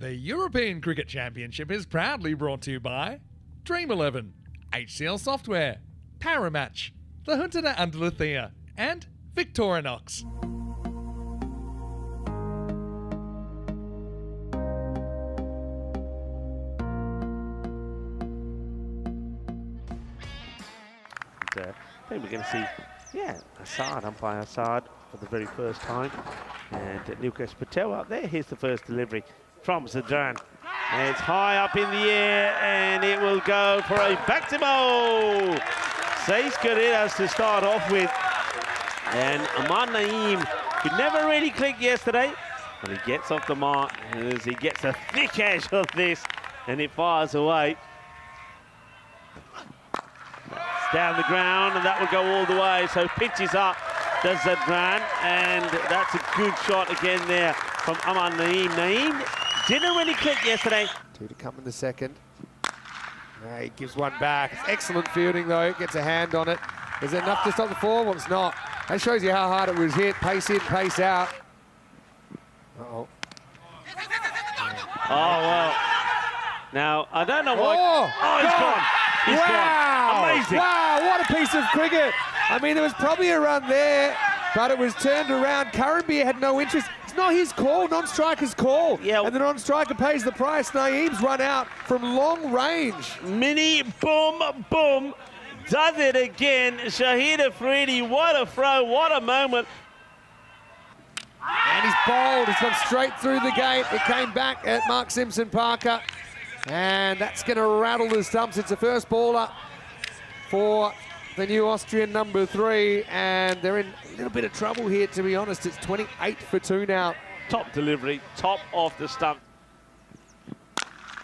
The European Cricket Championship is proudly brought to you by Dream 11, HCL Software, Paramatch, the Huntana Underlathea, and Victorinox. I think we're going to see, Assad, umpire Assad for the very first time. And Nilkesh Patel up there. Here's the first delivery from Zadran. And it's high up in the air, and it will go for a back-to-bowl. Says Carreras to start off with. And Aman Naeem could never really click yesterday, but he gets off the mark as he gets a thick edge of this, and it fires away. Down the ground, and that will go all the way. So pitches up, does Zadran, and that's a good shot again there from Aman Naeem. Naeem didn't really click yesterday. Two to come in the second. He gives one back. It's excellent fielding though, gets a hand on it. Is it enough to stop the fall? Well, it's not. That shows you how hard it was hit. Pace in, pace out. Uh-oh. Oh, well. Now, I don't know why. Oh, he's gone. He's gone. Amazing. Wow, what a piece of cricket. I mean, there was probably a run there, but it was turned around. Curran-Beer had no interest. It's not his call, non-striker's call. Yeah. And the non-striker pays the price. Naeem's run out from long range. Mini boom, boom. Does it again. Shahid Afridi, what a throw, what a moment. And he's bowled. He's gone straight through the gate. It came back at Mark Simpson-Parker. And that's going to rattle the stumps. It's the first baller for the new Austrian number 3, and they're in a little bit of trouble here, to be honest. It's 28 for 2 now. Top delivery, top of the stump.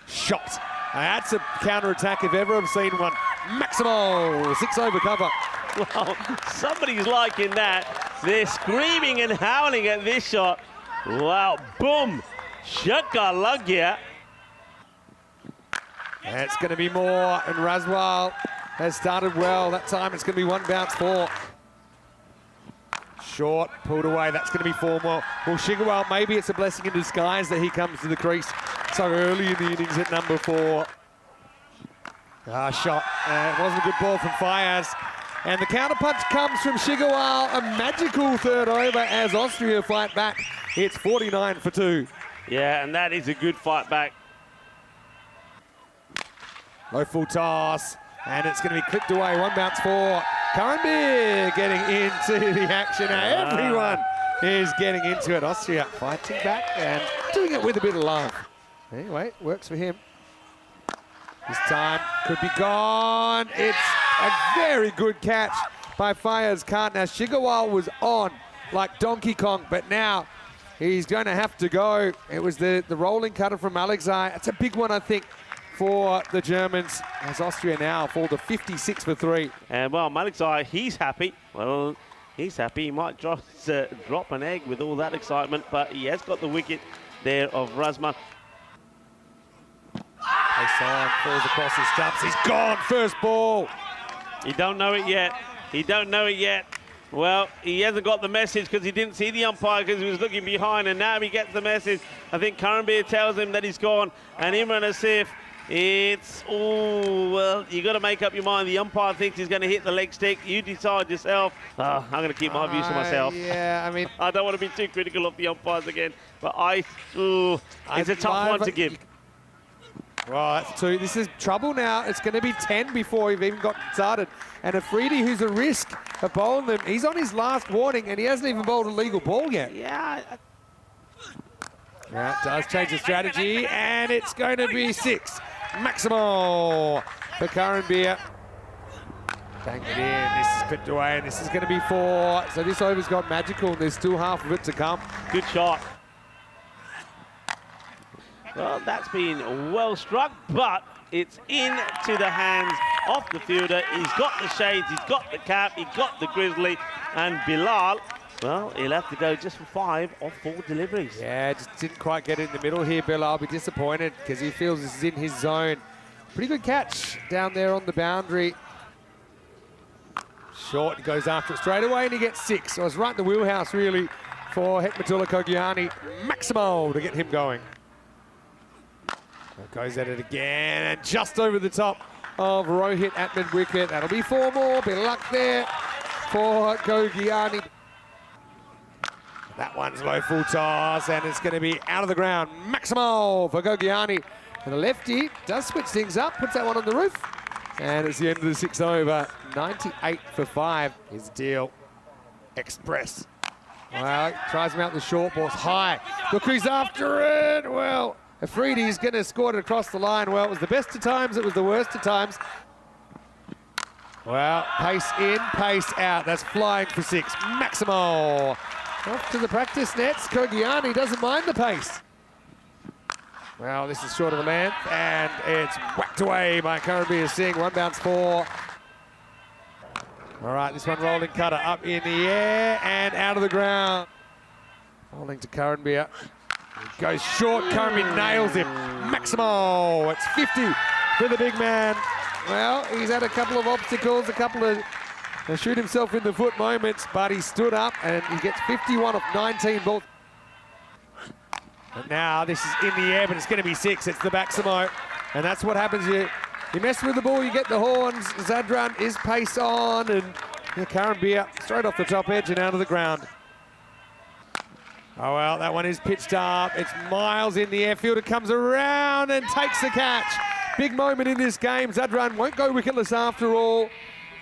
Shot. That's a counter-attack if ever I've seen one. Maximo, 6 over cover. Well, somebody's liking that. They're screaming and howling at this shot. Wow, boom. Shakalagya. It's going to be more, and Raswal has started well. That time it's going to be 1 bounce 4. Short, pulled away. That's going to be 4 more. Well, Shigawal, maybe it's a blessing in disguise that he comes to the crease so early in the innings at number 4. Shot. It wasn't a good ball from Fayaz. And the counterpunch comes from Shigawal. A magical third over as Austria fight back. It's 49 for 2. Yeah, and that is a good fight back. Low full toss, and it's going to be clipped away. 1 bounce 4. Curran-Beer getting into the action. Now everyone is getting into it. Austria fighting back and doing it with a bit of love. Anyway, works for him. This time could be gone. It's a very good catch by Fayaz Khan. Now Shigawal was on like Donkey Kong, but now he's going to have to go. It was the rolling cutter from Alexei. It's a big one, I think, for the Germans, as Austria now fall to 56 for 3. And well, Malexai, he's happy. Well, he's happy. He might drop an egg with all that excitement, but he has got the wicket there of Razman. Hassan falls across his stumps. He's gone. First ball. He don't know it yet. He don't know it yet. Well, he hasn't got the message because he didn't see the umpire because he was looking behind, and now he gets the message. I think Curran-Beer tells him that he's gone, and Imran Asif, it's, oh, well, you got to make up your mind. The umpire thinks he's going to hit the leg stick. You decide yourself. I'm going to keep my views to myself. Yeah, I mean, I don't want to be too critical of the umpires again, but it's a tough one to give. Well, that's 2. This is trouble now. It's going to be 10 before we've even gotten started. And Afridi, who's a risk of bowling them, he's on his last warning, and he hasn't even bowled a legal ball yet. Yeah. That does change the strategy, and it's going to be 6. Maximo for Curran-Beer. Bang it in. This is clipped away, and this is going to be 4. So this over's got magical, and there's still half of it to come. Good shot. Well, that's been well struck, but it's into the hands of the fielder. He's got the shades, he's got the cap, he's got the grizzly, and Bilal, well, he'll have to go just for 5 of 4 deliveries. Yeah, just didn't quite get it in the middle here, Bill. I'll be disappointed because he feels this is in his zone. Pretty good catch down there on the boundary. Short, goes after it straight away, and he gets 6. So it's right in the wheelhouse, really, for Hekmatullah Kogiani. Maximo to get him going. Goes at it again, and just over the top of Rohit at mid-wicket. That'll be 4 more. Bit of luck there for Gogiani. That one's low full toss, and it's going to be out of the ground. Maximal for Gogiani. And the lefty does switch things up, puts that one on the roof. And it's the end of the 6th over. 98 for 5 is Deal Express. Well, tries him out the short ball's high. Look who's after it. Well, Afridi's going to score it across the line. Well, it was the best of times, it was the worst of times. Well, pace in, pace out. That's flying for 6. Maximal. Off to the practice nets. Gogiani doesn't mind the pace. Well, this is short of a length, and it's whacked away by Karanbir Singh. 1 bounce 4. All right, this one rolling cutter up in the air and out of the ground. Rolling to Karanbir. Goes short, Karanbir nails him. Maximal, it's 50 for the big man. Well, he's had a couple of obstacles, a couple of shoot himself in the foot moments, but he stood up and he gets 51 off 19 balls. But now this is in the air, but it's going to be 6. It's the Baximo, and that's what happens. You mess with the ball, you get the horns. Zadran is pace on, and Karanbir straight off the top edge and out of the ground. Oh, well, that one is pitched up. It's miles in the air. Fielder comes around and takes the catch. Big moment in this game. Zadran won't go wicketless after all.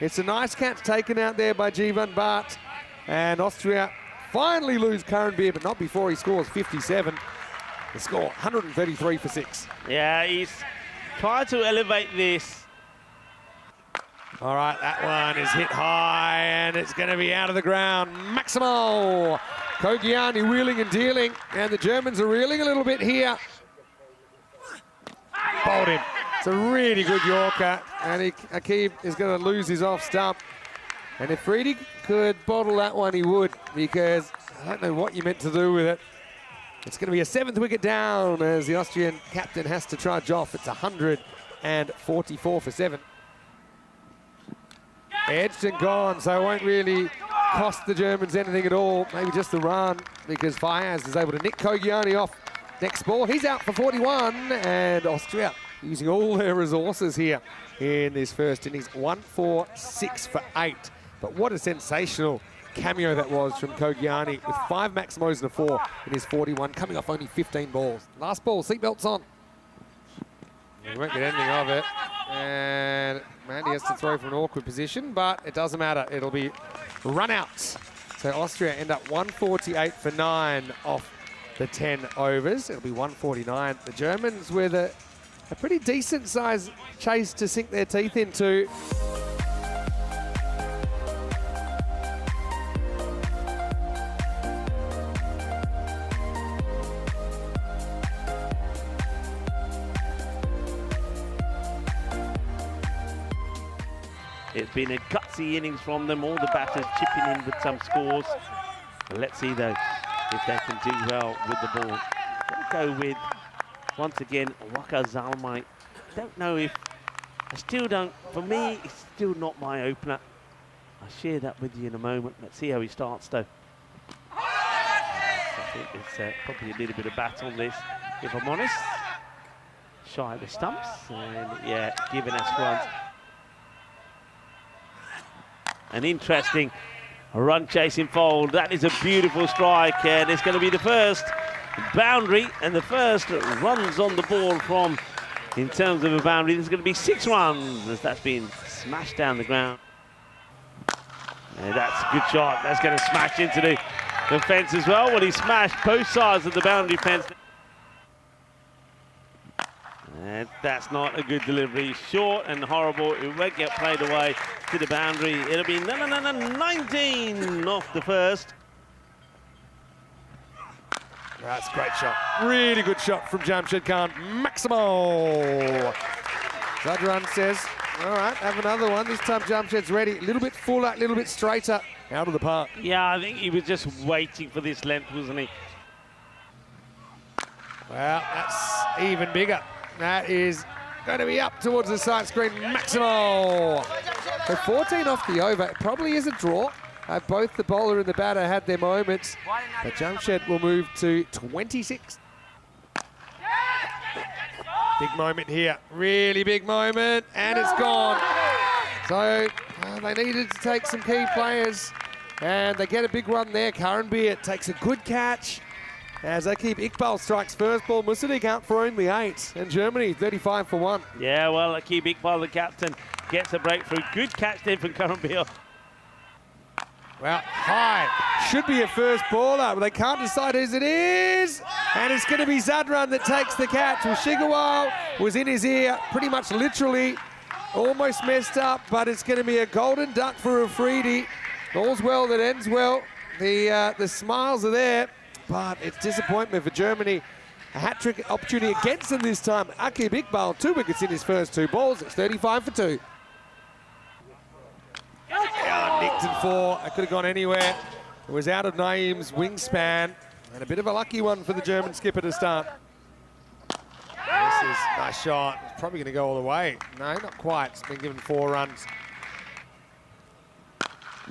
It's a nice catch taken out there by Jivan Bhatt. And Austria finally lose Karanbir, but not before he scores 57. The score, 133 for 6. Yeah, he's tried to elevate this. All right, that one is hit high, and it's going to be out of the ground. Maximal. Gogiani wheeling and dealing, and the Germans are reeling a little bit here. Bowled him. It's a really good Yorker, and Akib is going to lose his off stump. And if Friedig could bottle that one, he would, because I don't know what you meant to do with it. It's going to be a 7th wicket down as the Austrian captain has to trudge off. It's 144 for 7. Edged and gone, so it won't really cost the Germans anything at all. Maybe just the run, because Fayaz is able to nick Gogiani off next ball. He's out for 41, and Austria using all their resources here in this first innings. 1-4-6 for 8. But what a sensational cameo that was from Gogiani, with 5 Maximos and a 4 in his 41, coming off only 15 balls. Last ball, seatbelts on. He won't get anything of it. And Mandy has to throw from an awkward position, but it doesn't matter. It'll be run-outs. So Austria end up 148 for 9 off the 10 overs. It'll be 149. The Germans with a pretty decent-sized chase to sink their teeth into. It's been a gutsy innings from them, all the batters chipping in with some scores. But let's see, though, if they can do well with the ball. I'll go with, once again, Waka Zalmai. Don't know if, I still don't, for me, it's still not my opener. I'll share that with you in a moment. Let's see how he starts, though. I think it's probably a little bit of bat on this, if I'm honest. Shy of the stumps, and yeah, giving us runs. An interesting run chasing fold. That is a beautiful strike, and it's going to be the first boundary and the first runs on the ball from, in terms of a boundary. There's going to be 6 runs as that's been smashed down the ground. And that's a good shot. That's going to smash into the fence as well. Well, he smashed both sides of the boundary fence. And that's not a good delivery. Short and horrible. It won't get played away to the boundary. It'll be 19 off the first. That's a great shot. Really good shot from Jamshed Khan. Maximal. Zadran says, all right, have another one. This time Jamshed's ready. A little bit fuller, a little bit straighter. Out of the park. Yeah, I think he was just waiting for this length, wasn't he? Well, that's even bigger. That is going to be up towards the side screen. Maximal. So 14 off the over. It probably is a draw. Both the bowler and the batter had their moments. But Jamshed will move to 26. Big moment here, really big moment, and it's gone. So they needed to take some key players, and they get a big one there. Karanbir takes a good catch as they keep Iqbal strikes first ball. Musadik out for only 8, and Germany 35 for 1. Yeah, well, Akib Iqbal, the captain, gets a breakthrough. Good catch there from Karanbir. Well, high. Should be a first baller, but they can't decide whose it is. And it's going to be Zadran that takes the catch. Well, Shigawal was in his ear, pretty much literally. Almost messed up, but it's going to be a golden duck for Afridi. All's well that ends well. The smiles are there, but it's disappointment for Germany. A hat-trick opportunity against them this time. Akib Iqbal, 2 wickets in his first 2 balls. It's 35 for 2. Nicked and 4. It could have gone anywhere. It was out of Naeem's wingspan, and a bit of a lucky one for the German skipper to start. This is a nice shot. It's probably going to go all the way. No, not quite. It's been given 4 runs.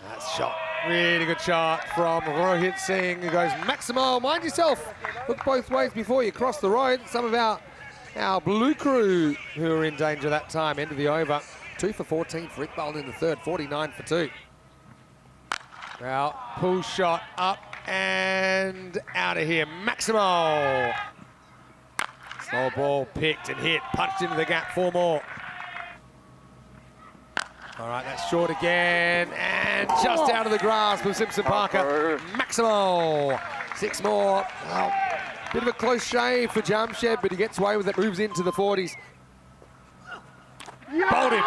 That's shot. Really good shot from Rohit Singh, who goes Maximo. Mind yourself. Look both ways before you cross the road. Some of our blue crew who were in danger that time. End of the over. 2 for 14 for Iqbal in the third. 49 for 2. Well, pull shot up and out of here. Maximo. Slow ball picked and hit. Punched into the gap. 4 more. All right, that's short again, and just out of the grasp of Simpson Parker. Maximo, 6 more. Well, bit of a close shave for Jamshed, but he gets away with it, moves into the 40s. Bowled him,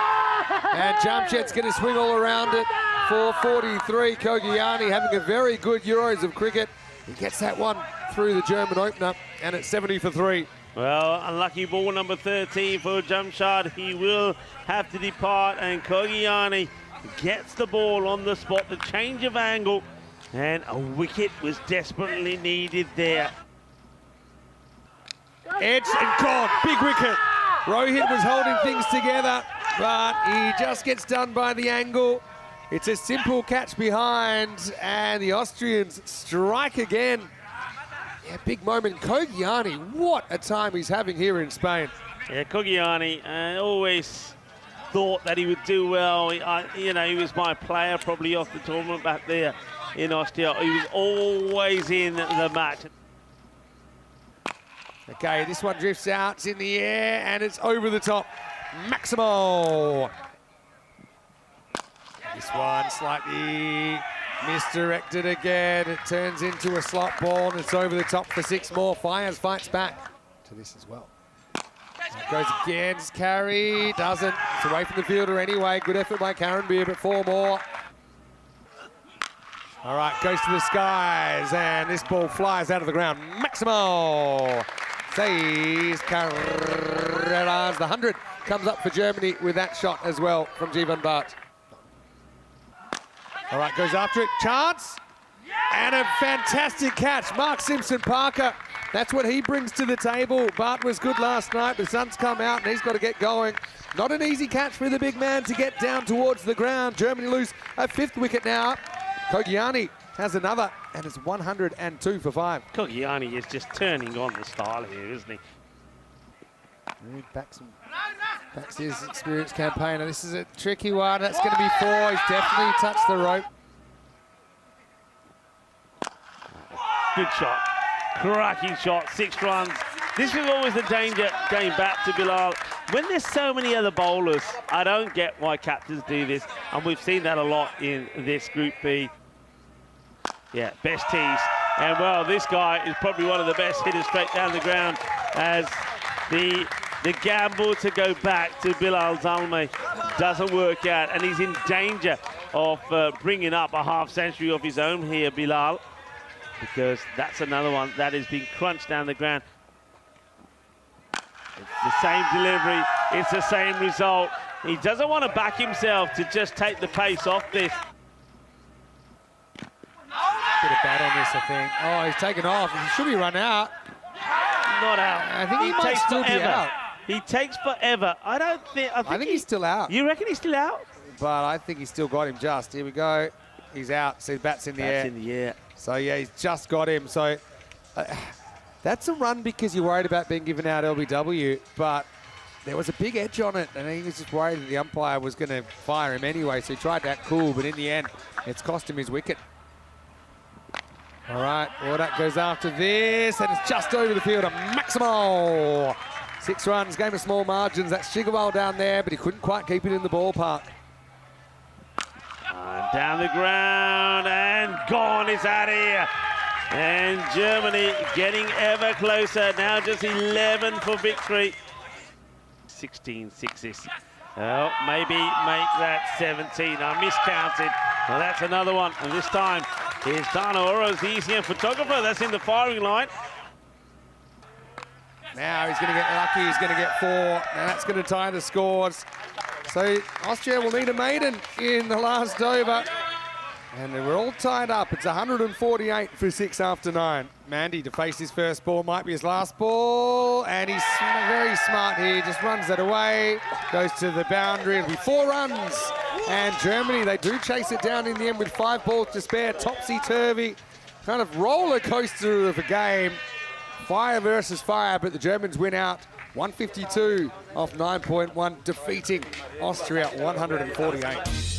and Jamshed's going to swing all around it for 43. Kogiani having a very good Euros of cricket. He gets that one through the German opener, and it's 70 for 3. Well, unlucky ball number 13 for Jamshad. He will have to depart, and Kogiani gets the ball on the spot, the change of angle, and a wicket was desperately needed there. Edge and gone, big wicket. Rohit was holding things together, but he just gets done by the angle. It's a simple catch behind, and the Austrians strike again. Yeah, big moment. Kogiani, what a time he's having here in Spain. Yeah, Kogiani always thought that he would do well. You know, he was my player probably off the tournament back there in Austria. He was always in the match. Okay, this one drifts out. It's in the air, and it's over the top. Maximo. This one slightly misdirected again. It turns into a slot ball, and it's over the top for 6 more. Fires fights back to this as well. It goes against Carey, doesn't. It's away from the fielder anyway. Good effort by Karanbir, but 4 more. All right, goes to the skies, and this ball flies out of the ground. Maximo saves Carreras. The 100 comes up for Germany with that shot as well from Jivan Bart. All right, goes after it, chance, and a fantastic catch. Mark Simpson Parker, that's what he brings to the table. Bart was good last night, the sun's come out and he's got to get going. Not an easy catch for the big man to get down towards the ground. Germany lose a 5th wicket now. Kogiani has another, and it's 102 for 5. Kogiani is just turning on the style here, isn't he? Backs his experienced campaigner. This is a tricky one. That's going to be 4. He's definitely touched the rope. Good shot. Cracking shot. 6 runs. This is always the danger going back to Bilal. When there's so many other bowlers, I don't get why captains do this, and we've seen that a lot in this Group B. Yeah, best tees. And, well, this guy is probably one of the best hitters straight down the ground, as the gamble to go back to Bilal Zalmay doesn't work out, and he's in danger of bringing up a half-century of his own here, Bilal, because that's another one that is being crunched down the ground. It's the same delivery, it's the same result. He doesn't want to back himself to just take the pace off this. Bit of bat on this, I think. Oh, he's taken off. He should be run out. Not out. I think he might still be out. He takes forever. I think he's still out. You reckon he's still out? But I think he's still got him just. Here we go. He's out. See, bat's in the air. Bat's in the air. So, yeah, he's just got him. So, That's a run because you're worried about being given out LBW, but there was a big edge on it, and he was just worried that the umpire was going to fire him anyway, so he tried to act cool, but in the end, it's cost him his wicket. All right, well, that goes after this, and it's just over the field, a maximal. 6 runs, game of small margins. That's Chigawal down there, but he couldn't quite keep it in the ballpark. Down the ground, and gone is out of here. And Germany getting ever closer, now just 11 for victory. 16 sixes. Oh, maybe make that 17. I miscounted. Well, that's another one. And this time, here's Dana Oro's the ECM photographer. That's in the firing line. Now he's going to get lucky. He's going to get 4. Now that's going to tie the scores. So Austria will need a maiden in the last over. And we're all tied up. It's 148 for 6 after 9. Mandy to face his first ball, might be his last ball, and he's very smart here, just runs that away, goes to the boundary. It'll be 4 runs, and Germany, they do chase it down in the end with 5 balls to spare. Topsy-turvy, kind of roller coaster of a game. Fire versus fire, but the Germans win out 152 off 9.1, defeating Austria 148.